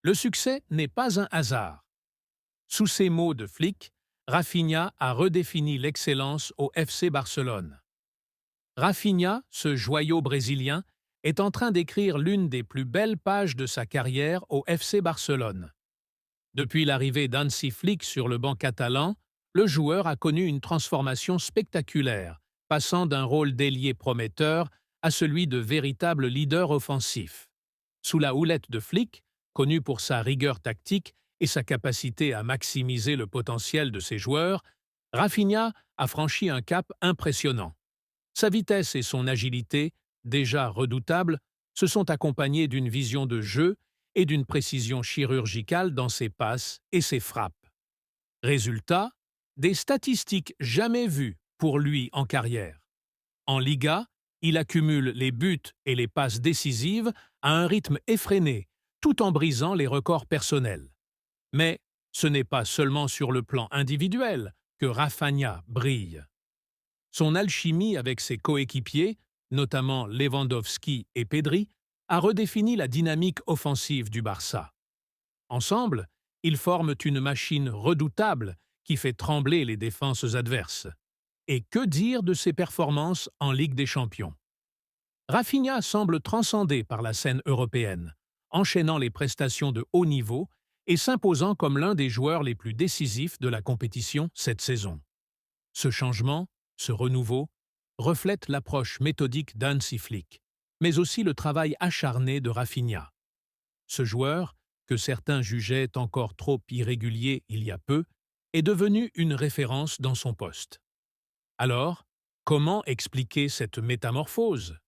Le succès n'est pas un hasard. Sous ces mots de Flick, Rafinha a redéfini l'excellence au FC Barcelone. Rafinha, ce joyau brésilien, est en train d'écrire l'une des plus belles pages de sa carrière au FC Barcelone. Depuis l'arrivée d'Hansi Flick sur le banc catalan, le joueur a connu une transformation spectaculaire, passant d'un rôle d'ailier prometteur à celui de véritable leader offensif. Sous la houlette de Flick, connu pour sa rigueur tactique et sa capacité à maximiser le potentiel de ses joueurs, Rafinha a franchi un cap impressionnant. Sa vitesse et son agilité, déjà redoutables, se sont accompagnées d'une vision de jeu et d'une précision chirurgicale dans ses passes et ses frappes. Résultat, des statistiques jamais vues pour lui en carrière. En Liga, il accumule les buts et les passes décisives à un rythme effréné, tout en brisant les records personnels. Mais ce n'est pas seulement sur le plan individuel que Rafinha brille. Son alchimie avec ses coéquipiers, notamment Lewandowski et Pedri, a redéfini la dynamique offensive du Barça. Ensemble, ils forment une machine redoutable qui fait trembler les défenses adverses. Et que dire de ses performances en Ligue des Champions? Rafinha semble transcendé par la scène européenne, enchaînant les prestations de haut niveau et s'imposant comme l'un des joueurs les plus décisifs de la compétition cette saison. Ce changement, ce renouveau, reflète l'approche méthodique d'Hansi Flick, mais aussi le travail acharné de Rafinha. Ce joueur, que certains jugeaient encore trop irrégulier il y a peu, est devenu une référence dans son poste. Alors, comment expliquer cette métamorphose?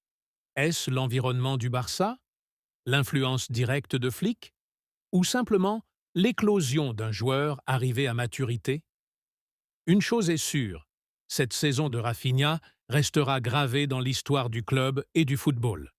Est-ce l'environnement du Barça? L'influence directe de Flick? Ou simplement l'éclosion d'un joueur arrivé à maturité? Une chose est sûre, cette saison de Rafinha restera gravée dans l'histoire du club et du football.